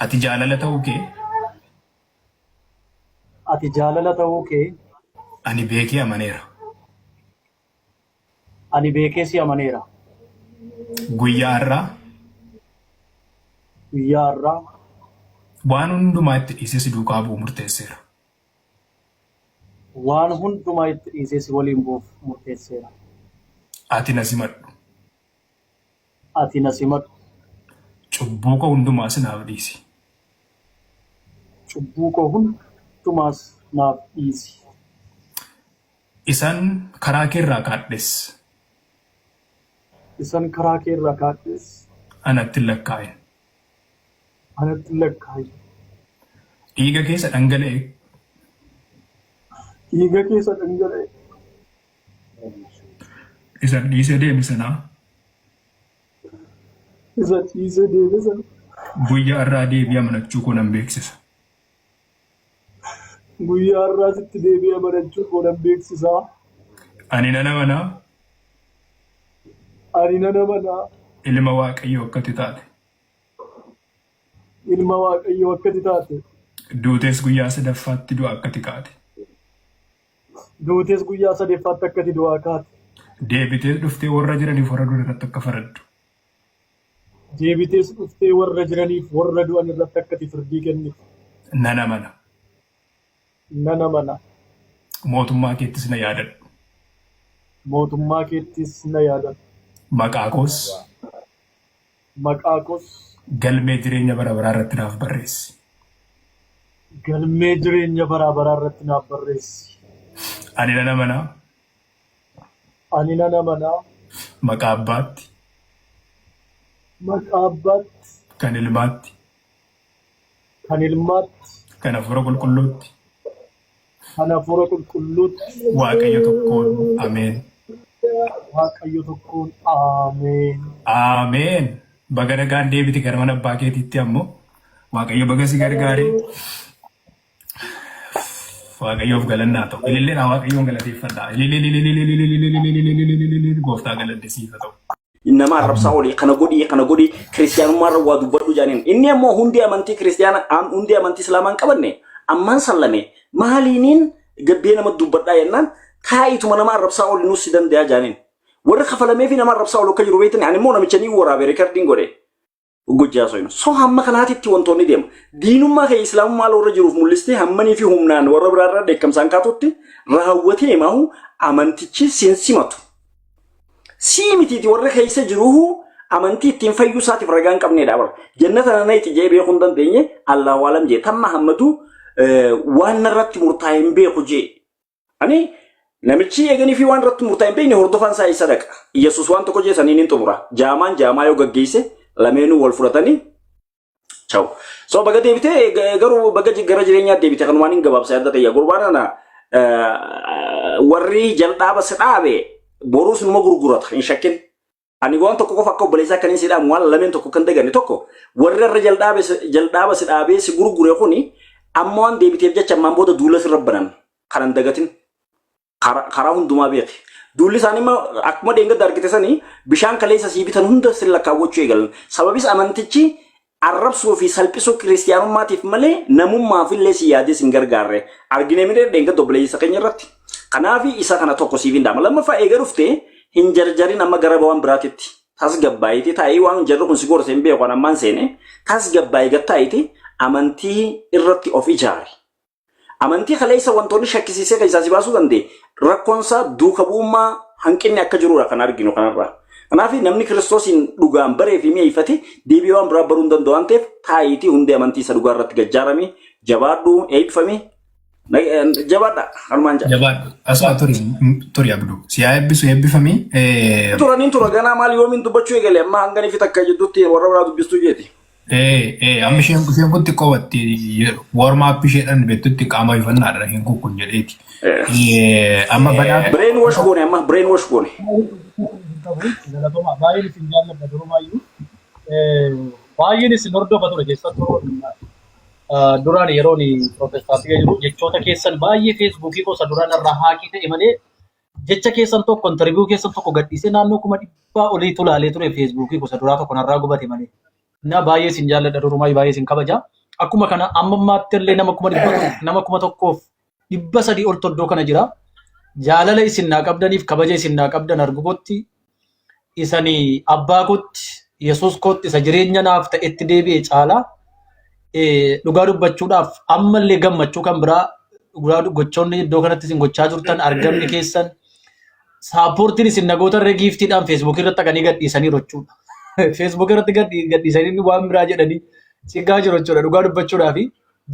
Ati jaalala ta'uu kee ati jaalala ta'uu kee ani beekee amaneera. ani beekee si amaneera. Guyyaa har'aa Guyyaa har'aa waan hundumaa itti dhiisee si duukaa bu'u murteesseera. waan hundumaa itti dhiisee si waliin bu'uuf murteesseera. Ati na simadhu. Ati na simadhu. Cubbuu koo hundumaas naaf dhiisi. Cubbuu koo hundumaas naaf dhiisi. Isaan karaa kee irraa kaadhes. Isaan karaa kee irraa kaadhes. Anatti hin lakkaa'in. Anatti hin lakkaa'in. Dhiiga keessa dhangala'e. Dhiiga keessa dhangala'e. Isa dhiisee deeme sanaa Isa dhiisee deeme sana guyyaa har'aa deebi'ee amanachuu koo nan beeksisa. guyyaa har'aa sitti deebi'ee amanachuu koo nan beeksisa. Ani nan amanaa Ani nan amanaa ilma Waaqayyoo akka ati taate. ilma Waaqayyoo akka ati taate. Duutees guyyaa sadaffaatti du'a akka ati kaate. Duutees guyyaa sadaffaatti akka ati du'aa kaate. Deebitees dhuftee warra jiraniif warra du'an irratti akka faraddu. Deebitees dhuftee warra jiraniif warra du'an irratti akka ati firdii kennitu. Nan amana. Nan amana. Mootummaa keettis na yaadadhu. Mootummaa keettis na yaadadhu. Maqaa koos Maqaa koos galmee jireenya bara baraa irratti naaf barreessi. galmee jireenya bara baraa irratti naaf barreessi. Ani nan amanaa Ani nan amanaa maqaa Abbaatti, maqaa Abbaatti, kan Ilmaatti, kan Ilmaatti, kan Hafuura Qulqulluutti, kan Hafuura Qulqulluutti, Waaqayyo tokkoon Ameen. Waaqayyo tokkoon Ameen. Ameen. Baga nagaan deebiti gara mana abbaa keetiitti ammoo Waaqayyo baga si gargaaree Waaqayyoof galannaa ta'u. Ililleen Waaqayyoon galateeffadhaa. Gooftaa galanteessiifa ta'u. Nama arrabsaa olii kana godhi kiristiyaanummaa irra waa dubbadhu jaaniin. Inni ammoo hundi amantii kiristiyaana hundi amantii islaamaa hin qabanne ammaan sallame maaliiniin gabbee nama dubbadhaa jennaan kaayituma nama arrabsaa olii nuus si danda'a jaaniin. Warra kafalamee fi nama arrabsaa olii akka jiru beektan ani immoo namicha ni waraabe reekardiin godhe. Gujjaa soyinu. So hamma kanaatitti wantoonni deema. Diinummaa kee islaamummaa warra jiruuf mul'istee hammanii fi humnaan warra biraarraa dheekkamsaan kaatutti raawwatee maahu amantichi seensimatu. Si mitiiti warra keessa jiruhu amantii ittiin fayyuu isaatiif ragaa hin qabneedha bara. Jannata nana itti jee beekuu hin dandeenye Allahu alam jee tamma hammatu waan irratti murtaa'e hin beeku jee. Ani namichi eeganii fi waan irratti murtaa'e hin beekne hordofaan isaa isa dhaqa. Yesuus waan tokko jee saniin hin xumura. Jaamaa yoo gaggeesse lameenuu wal fudhatanii ciao. So baga deebitee garuu baga gara jireenyaa deebitee kan waan hin gabaabsa adda ta'e gurbaadhaan warri jal'aaba sadhaabe borus numa gurgurata hin shakkin. Ani waan tokko qofa akka obboleessaa kan hin sidhaamu waan lameen tokko kan dagane tokko warri irra jal'aaba sadhaabee si gurgure kuni amma waan deebiteef jecha ammaan booda duula sirra banan kanan dagatin karaa hundumaa beeke. Duulli isaanii akkuma deengada argite sanii bishaan kaleessa sii bitan hunda sirra kaawwachuu eegalan. Sababis amantichi arrabsuu fi salphisuu kiristiyaanummaatiif malee namummaaf illee si yaadee sin gargaarre. Argine midhee deengada obboleessa keenya irratti. Kanaafi isa kana tokko siif hin daama. Lammaffaa eega dhuftee hin jarjarin amma gara waan biraatitti. Tasgabbaayitee taa'ee waan jarri kun si gorse hin beeku ammaan seene tasgabbaayee gattaayitee amantii irratti of ijaari. Amantii kaleessa wantoonni shakkisiisee keessaa si baasuu danda'e rakkoonsaa duuka bu'ummaa hanqinni akka jirudha kan arginu kanarraa. Kanaaf namni kiristoosiin dhugaan baree fi mi'eeffate deebi'ee waan biraa baruu hin danda'u waan ta'eef taayitii hundi amantii isa dhugaa irratti gajjaarame jabaadhu eebbifame jabaadha hanumaan jaa. Jabaadhu. Asuma turi abduu. Si haa eebbisu eebbifamii. Turaniin tura ganaa maal yoomiin dubbachuu eegale amma hanganiif takka jedhutti warra biraa dubbistuu jeeti. Amma isheen kun xiqqoo watti warmaap isheedhaan beektutti qaama ifannaadha hin kun jedheeti. Amma badhaadha. Brain wash goone amma brain wash goone. Baay'een isin jaalladha durumaayyuu. Baay'een isin hordofa ture keessattuu duraan yeroon pirootestaantii jiru jechoota keessan baay'ee feesbuukii gosa duraan irraa haakii ta'e malee jecha keessan tokko intarviiyuu keessan tokko gadhiisee naannoo 100 olii tulaalee ture feesbuukii gosa duraa tokko narraa gubate malee. Na baay'ee sin jaalladha durumaa baay'ee sin kabaja. Akkuma kana amma ammaatti illee nama kuma tokkoof 300 ol toddoo kana jira. Jaalala isin naa qabdaniif kabaja isin naa qabdan arguutti isanii abbaa kootti Yesuus kootti isa jireenya naaf ta'etti deebi'e caalaa dhugaa dubbachuudhaaf ammallee gammachuu kan biraa dhugaa gochoonni iddoo kanatti isin gochaa jirtan argamni keessan saappoortiin isin nagoota irra giiftiidhaan feesbuukii irratti dhaqanii gadhiisanii jechuudha. Feesbuukii irratti gadhiisanii waan biraa jedhanii sigaa jiru jechuudha dhugaa dubbachuudhaaf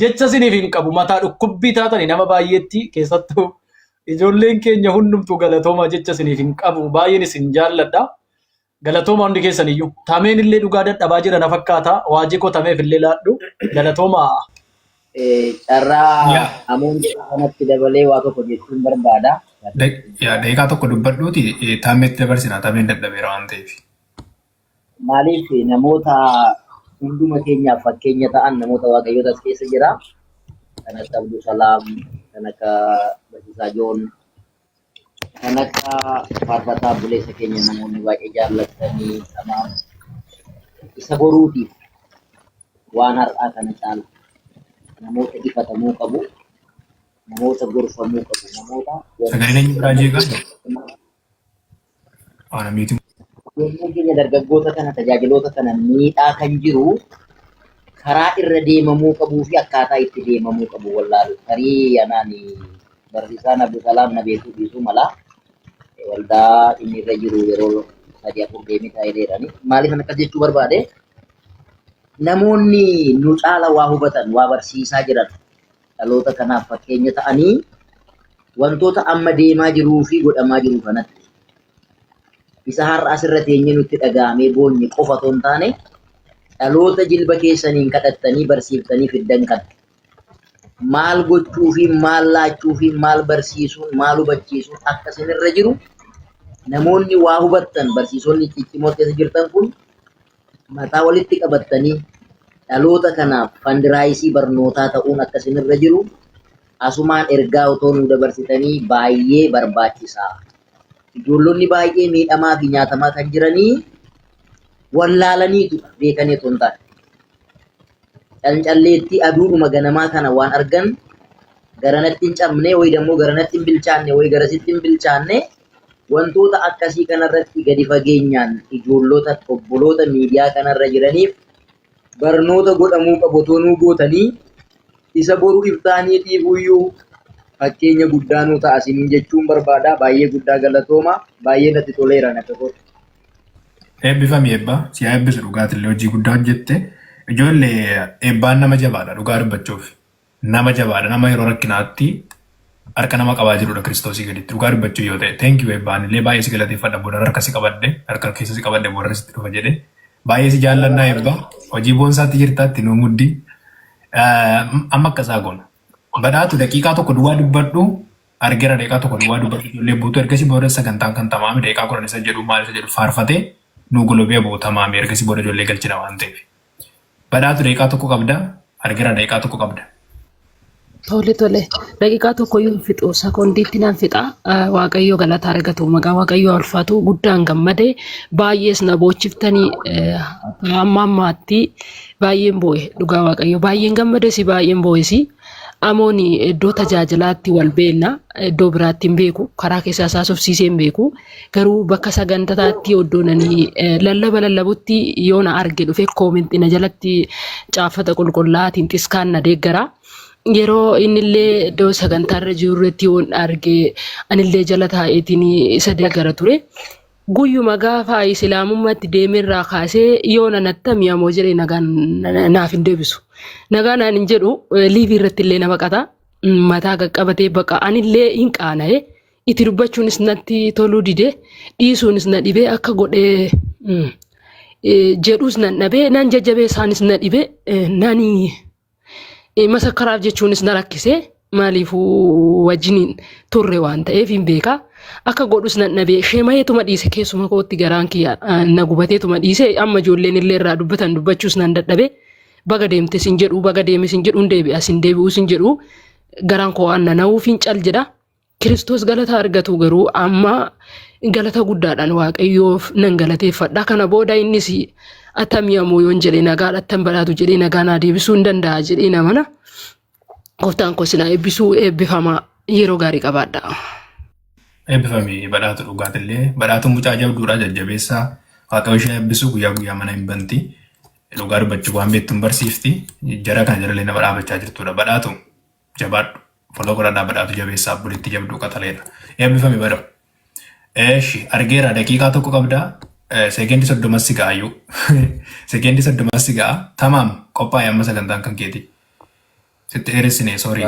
jecha isiniif hin qabu mataa dhukkubbii taatanii nama baay'eetti keessattuu ijoolleen keenya hundumtuu galatooma jecha isiniif hin qabu baay'een isin jaalladha. Galatooma hundi keessan iyyuu tameen illee dhugaa dadhabaa jiran fakkaata waajii koo tameef illee laadhu galatooma. Carraa amoonni kanatti dabalee waa tokko jechuun barbaada. Daqiiqaa tokko dubbadhuuti taametti dabarsinaa tameen dadhabeera waan ta'eef. Maaliif namoota hunduma keenyaaf fakkeenya ta'an namoota waaqayyoota as keessa jira. Kan akka Abduu Salaam, kan akka Barsiisaa Joon, kan akka faarfataa buleessa keenya namoonni baay'ee jaallatanii tamaam isa boruutiif waan har'aa kana caala namoota ifatamuu qabu, namoota gorfamuu qabu, namoota sagaleen eenyu biraa jeeqaa? Yommuu keenya dargaggoota kana tajaajiloota kana miidhaa kan jiru karaa irra deemamuu qabuu fi akkaataa itti deemamuu qabu wallaalu. Tarii anaan Barsiisaan Abduu Salaam na beekuu dhiisuu mala waldaa inni irra jiru yeroo 3-4 deemee taa'ee dheerani. Maaliif akkas jechuu barbaade? Namoonni nu caala waa hubatan, waa barsiisaa jiran dhaloota kanaaf fakkeenya ta'anii wantoota amma deemaa jiruu fi godhamaa jiru kanatti isa har'a asirra teenyee nutti dhaga'amee boonye qofa otoo hin taane dhaloota jilba keessaniin kadhattanii barsiiftanii fiddan kan maal gochuu fi maal laachuu fi maal barsiisuun maal hubachiisuun akka isinirra jiru namoonni waa hubattan barsiisonni ciccimoo keessa jirtan kun mataa walitti qabattanii dhaloota kanaaf fandiraayisii barnootaa ta'uun akka isinirra jiru asumaan ergaa otoo nu dabarsitanii baay'ee barbaachisaa. Ijoollonni baay'ee miidhamaa fi nyaatamaa kan jiranii wallaalaniitu beekanii otoo hin taane. Cancalleetti aduudhuma ganamaa kana waan argan garanatti hin cabne wayi dammoo garanatti hin bilchaanne wayi garasitti hin bilchaanne wantoota akkasii kanarratti gadi fageenyaan ijoollota obboloota miidiyaa kanarra jiraniif barnoota godhamuu qabu otoo nuu gootanii isa boruu iftaaniitiif iyyuu fakkeenya guddaa nu ta'a isiniin jechuun barbaada. Baay'ee guddaa galatooma. Baay'ee natti toleera natti tola. Eebbifami eebba si haa eebbisu dhugaatillee hojii guddaa hojjette ijoollee eebbaan nama jabaadha dhugaa dubbachuuf nama jabaadha nama yeroo rakkinaatti harka nama qabaa jirudha kiristoosii gaditti dhugaa dubbachuu yoo ta'e thank you eebbaan illee baay'ee si galateeffadha booda harka si qabadde harka keessa si qabadde booda sitti dhufa jedhe baay'ee si jaallannaa eebba hojii boonsaatti jirtaatti nu muddi amma akkasaa goona. Badhaatu daqiiqaa tokko duwwaa dubbadhu argeera daqiiqaa tokko duwwaa dubbadhu ijoollee buutu ergasii booda sagantaan kan tamaame daqiiqaa 10 isa jedhu maal isa jedhu faarfatee nu golobee bootamaame ergasii booda ijoollee galchina waan ta'eef. Badhaatu daqiiqaa tokko qabda argeera daqiiqaa tokko qabda. Tole daqiiqaa tokko yoo fixu sekoondiitti naan fixa waaqayyo galata argatu maqaa waaqayyo ulfaatu guddaan gammade baay'ees na boochiftanii amma ammaatti baay'een boo'e dhugaa waaqayyo baay'een gammade si baay'een boo'e si amooni iddoo tajaajilaatti wal beelna iddoo biraatti hin beeku karaa keessaa isaa sofsiisee hin beeku garuu bakka sagantataatti oddoonanii lallabutti yoo na arge dhufe koomentii na jalatti caafata qulqullaa'aatiin xiskaan na deeggara. Yeroo innillee iddoo sagantaarra jirurratti yoo arge anillee jala taa'eetiin isa deeggara ture. Guyyuma gaafa islaamummaatti deemerraa kaasee yoo nanattami amoo jedhee nagaan naaf hin deebisu. Nagaa naan hin jedhu liivii irratti illee na baqata mataa qaqqabatee baqa anillee hin qaana'e itti dubbachuunis natti toluu dide dhiisuunis na dhibee akka godhee jedhuus nan dhabee nan jajjabee isaanis na dhibee nani masakkaraaf jechuunis na rakkisee maaliifuu wajjiniin turre waan ta'eef hin beeka. Akka godhus nan dhabee sheemayeetuma dhiise keessuma kootti garaan kiyya na gubateetuma dhiise amma ijoolleen illee irraa dubbatan dubbachuus nan dadhabee baga deemte sin jedhu baga deeme sin jedhu deebi'a sin deebi'u sin jedhu garaan koo waan nana'uuf hin cal jedha Kiristoos galata argatu garuu amma galata guddaadhaan waaqayyoof nan galateeffadha. Kana booda innis atamiyamoo yoon jedhee nagaan attam badhaatu jedhee nagaan deebisuu hin danda'a jedhee namana. Gooftaan koo sinaa eebbisuu eebbifamaa yeroo gaarii qabaadha. Eebbifamii badhaatu dhugaatillee badhaatu mucaa jabduudha jajjabeessaa waaqayyo ishee eebbisuu guyyaa guyyaa mana hin banti. Dhugaa dubbachuu waan beektuun barsiifti. Jara kana jaralee nama dhaabachaa jirtudha. Badhaatu jabaadhu. Foloo godhadhaa badhaatu jabeessaa bulitti jabduu qataleedha. Eebbifamii badha. Eeshi argeera daqiiqaa tokko qabdaa. Sekeendii 30 si ga'ayyuu. Sekeendii 30 si ga'a. Tamaam qophaa'e amma sagantaan kan keeti. Sitti dheeressine soorii.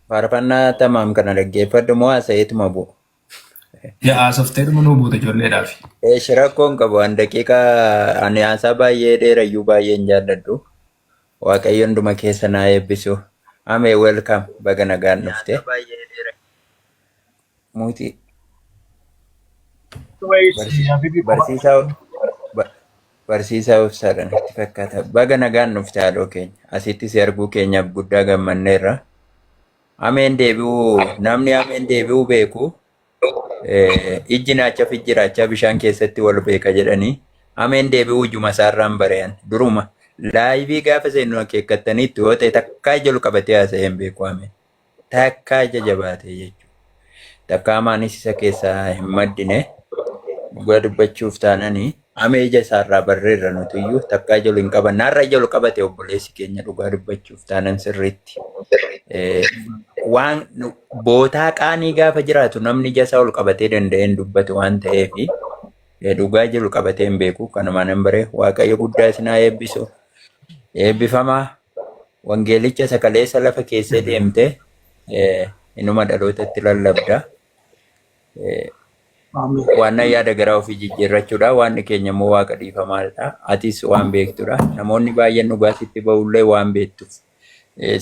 Faarfannaa tamaam kana dhaggeeffadhu moo haasa'eetuma bu'u? Yaa softee dhuma nuu buute ijoolleedhaaf. Rakkoon qabu an daqiiqaa ani haasaa baay'ee dheerayyuu baay'een jaalladhu. Waaqayyo hunduma keessa naa eebbisu. Amee welcome baga nagaan dhufte. Muutii. Barsiisaa obsaadhaan itti fakkaata. Baga nagaan dhufte haadhoo keenya. Asitti si arguu keenyaaf guddaa gammanneerra. Ameen deebi'uu namni ameen deebi'uu beeku. Ijji naacha fi jiraachaa bishaan keessatti wal beeka jedhanii ameen deebi'uu ijuma isaarraan bareeyan duruma laayivii gaafa seennu akeekkattaniitti yoo ta'e takkaa ija qabatee haasa'ee hin beeku ameen takkaa ija jabaatee jechuudha takkaa maanis isa keessaa hin maddine dhugaa dubbachuuf taananii amee ija isaarraa barreerra nuti iyyuu takkaa ija hin qaban naarra ija qabate obboleessi keenya dhugaa dubbachuuf taanan sirriitti. Waan bootaa qaanii gaafa jiraatu namni ija isaa ol qabatee danda'een dubbatu waan ta'eef dhugaa jiru qabatee hin beeku kanumaan hin bare waaqayyo guddaa isinaa eebbisu eebbifamaa wangeelicha sakaleessa lafa keessee deemte inuma dhalootatti lallabda waan yaada garaa ofii jijjiirrachuudha waan keenya immoo waaqa dhiifamaadha atis waan beektudha namoonni baay'een dhugaa sitti ba'ullee waan beektuuf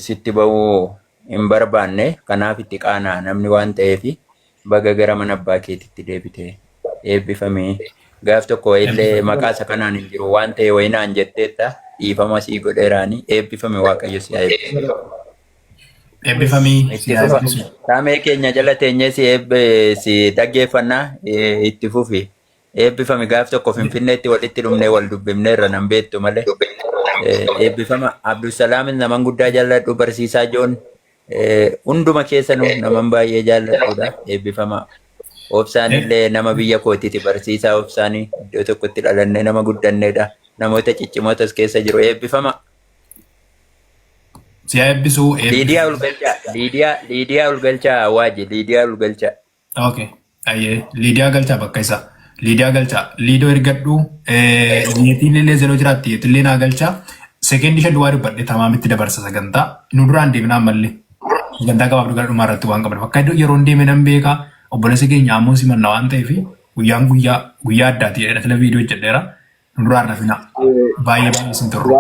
sitti ba'uu hin barbaanne kanaaf itti qaanaa namni waan ta'eef baga gara mana abbaa keetitti deebite eebbifamee gaaf tokko illee maqaa isa kanaan hin jiru waan ta'e wayinaan jetteetta dhiifama sii godheeraanii eebbifame waaqayyo si eebbisu. Eebbifamii si eebbisu. Saamee keenya jala teenyee si dhaggeeffannaa itti fufi eebbifame gaaf tokko finfinneetti walitti dhumnee wal dubbifneerra nan beektu malee eebbifama Abdussalaamin naman guddaa jaalladhu barsiisaa joon. Hunduma keessanuu naman baay'ee jaalladhuudha eebbifama obsaan illee nama biyya kootiiti barsiisaa obsaanii iddoo tokkotti dhalannee nama guddanneedha namoota ciccimootas keessa jiru eebbifama. Si eebbisuu Liidiyaa Ulgalchaa Awwaaji Liidiyaa Ulgalchaa. Okay. Ayyee Liidiyaa Galchaa bakka isaa. Liidiyaa Galchaa Liidoo ergadhu niitiin illee zeroo jiraatti illee naa galchaa sekeendii 5 duwwaa dubbadhe tamaamitti dabarsa sagantaa nu duraan deemnaan mallee. Sagantaa qabaaf dhugaa dhumaa irratti waan qaban fakkaatu yeroo deeme nan beeka obboleessi keenya ammoo simanna waan ta'eef guyyaan guyyaa addaati jedha tele viidiyoo jedheera nu duraan rafina baay'ee baay'ee sin turre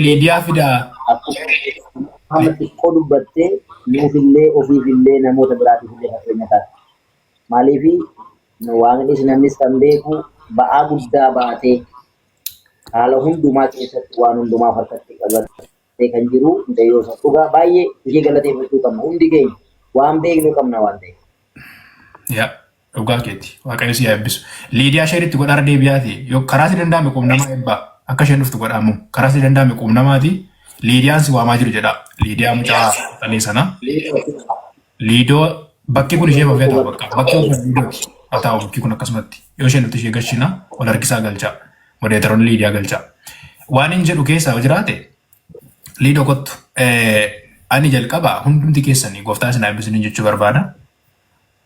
Liidiyaa fidaa xiqqoo dubbattee nuufillee ofiifillee namoota biraatiifillee fakkeenya taate maaliifi waaqnis namnis kan beeku ba'aa guddaa baatee haala hundumaa keessatti waan hundumaa harkatti qabatee kan jiru mucayyoo dhugaa baay'ee ishee galateeffachuu qabna hundi keenya waan beeknu qabna waan ta'eef. Yaa dhugaa keeti waaqayyo si eebbisu. Liidiyaa isheenitti godhara deebi'aati yoo karaa si danda'ame quubnamaa eebbaa akka isheen dhuftu godhaamu karaa si danda'ame quubnamaati Liidiyaan si waamaa jiru jedha Liidiyaa mucaa dhalee sana. Liidoo bakki kun ishee bafee ta'u bakki kun Liidooti. Haa ta'u bakki kun akkasumatti yoo isheen nuti ishee gashina wal harkisaa galchaa modeetaroon Liidiyaa galchaa waan hin jedhu keessaa jiraate Liidoo kottu ani jalqaba hundumti keessanii gooftaa isin eebbisanii jechuu barbaada.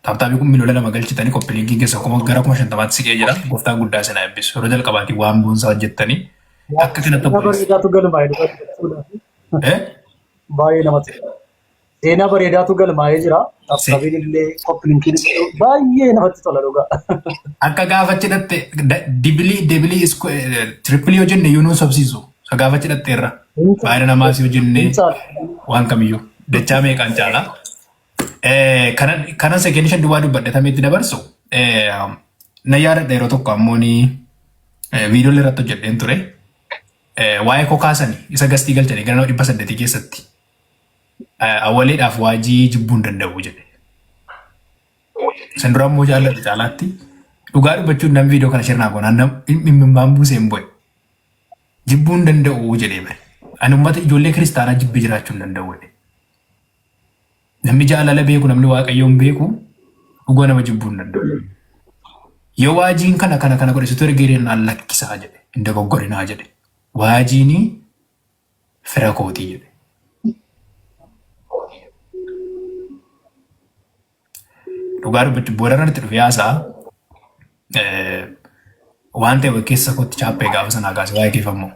Taaptaabii kun miiloola lama galchitanii koppiliinkii keessa gara 50 siqee jira gooftaa guddaa isin eebbisu yeroo jalqabaatii waan boonsaa hojjettanii akka kanatti bareedaatu galmaa'ee baay'ee namatti seenaa bareedaatu galmaa'ee jira. Taaptaabiin illee koppiliinkiin baay'ee namatti tola dhugaa. Akka gaafachi dhatte dibilii tirippilii yoo jenne yuunuun sobsiisu gaafachi dhatteerra baay'ina namaas yoo jenne waan kamiyyuu dachaa meeqaan caalaa. Kanan sekeendii 5 duwwaa dubbadhatameetti dabarsu na yaadadha yeroo tokko ammoo viidiyoolee irratti hojjedheen ture. waa'ee kokaasanii isa gastii galchanii gara nama 800 keessatti awwaleedhaaf waajii jibbuu hin danda'u jedhe. San dura immoo jaalladhu caalaatti dhugaa dubbachuun namni viidiyoo kana shirnaa goonaan mimmaan buusee hin bu'e. Jibbuu hin danda'u jedhee bare. Ani uummata ijoollee kiristaanaa jibbee jiraachuu hin danda'u jedhe. Namni jaalala beeku namni waaqayyoon beeku dhugaa nama jibbuu hin danda'u. Yoo waajiin kana godhe ergeereen naan lakkisaa jedhe hin dogoggorinaa jedhe. Waajiini fira kootii jedhe. Dhugaa dubbachuun booda irratti dhufe haasaa waan ta'e keessa kootti chaappee gaafa sanaa kaasee waa'ee keeffammoo.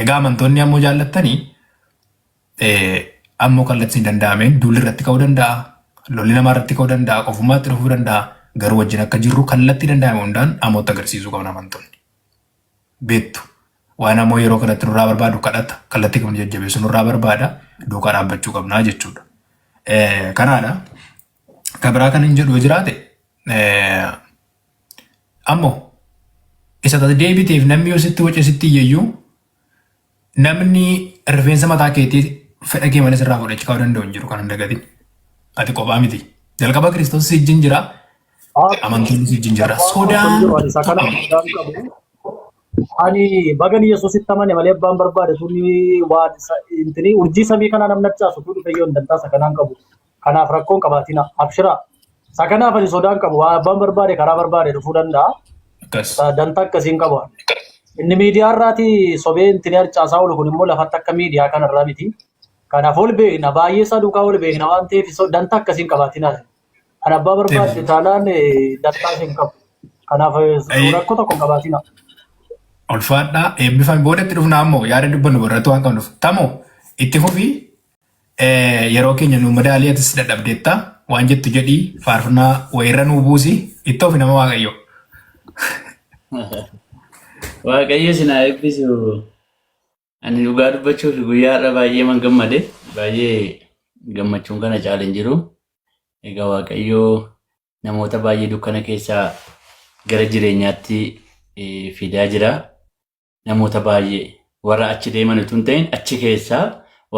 Egaa amantoonni ammoo jaallattanii ammoo kallattii hin danda'ameen duulli irratti ka'uu danda'a, lolli namaa irratti ka'uu danda'a, qofummaatti dhufuu danda'a. Garuu wajjin akka jirru kallattii danda'ame hundaan amootti agarsiisuu qaban amantoonni. Beektu waan ammoo yeroo kanatti nurraa barbaadu kadhata kallattii kan jajjabeessu nurraa barbaada duukaa dhaabbachuu qabnaa jechuudha. Kanaadha. Kabraa kan hin jedhu jiraate ammoo isa deebiteef namni yoo sitti wace sitti iyyayyuu namni rifeensa mataa keetii fedha kee malee sirraa fudhachuu qabu danda'u hin jiru kan hin dagatin. Ati qophaa miti. Jalqaba Kiristoos si wajjin jira. Amantoonni si wajjin jira. Ani bagan Yesuusitti amane malee abbaan barbaade tuni waan intini urjii samii kana namni caasu tuni fayyoo hin dantaa sakanaan qabu. Kanaaf rakkoon qabaatina abshira. Sakanaaf ani sodaan qabu waa abbaan barbaade karaa barbaade dhufuu danda'a. Dantaa akkasiin qaba. Inni miidiyaa irraati sobee intini harcaasaa oolu kun immoo lafatti akka miidiyaa kanarraa miti. Kanaaf ol beekna baay'ee isaa duukaa ol beekna waan ta'eef dantaa akkasiin qabaatina. Kan abbaa barbaade taanaan dantaa isheen qabu. Kanaaf rakkoo tokko qabaatina. Ulfaadhaa eebbifame boodatti dhufna ammoo yaada dubbannu barreetu waan qabnuuf tamoo itti fufii yeroo keenya nu madaaliyatis dadhabdeetta waan jettu jedhii faarfannaa wayirra nuu buusi itti ofi nama waaqayyo. Waaqayyo sinaa eebbisu. Ani dhugaa dubbachuuf guyyaa irra baay'ee man gammade baay'ee gammachuun kana caala hin jiru. Egaa waaqayyo namoota baay'ee dukkana keessaa gara jireenyaatti fidaa jira. Namoota baay'ee warra achi deeman utuu hin ta'in achi keessaa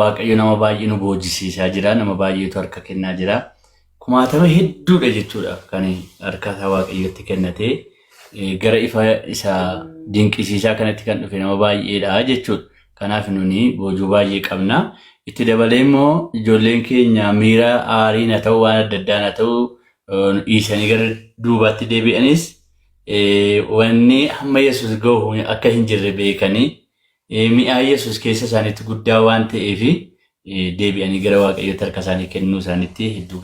waaqayyo nama baay'ee nu boojisiisaa jira. Nama baay'eetu harka kennaa jira. Kumaatama hedduudha jechuudha kan harka waaqayyotti kennatee gara ifa isaa dinqisiisaa kanatti kan dhufe nama baay'eedha jechuudha. Kanaaf nuni boojuu baay'ee qabna. Itti dabalee immoo ijoolleen keenya miira aariin haa ta'u waan adda addaan haa ta'u dhiisanii gara duubaatti deebi'anis wanni hamma Yesuus gahu akka hin jirre beekanii mi'aa Yesuus keessa isaaniitti guddaa waan ta'eef deebi'anii gara waaqayyooti harka isaanii kennuu isaaniitti hedduu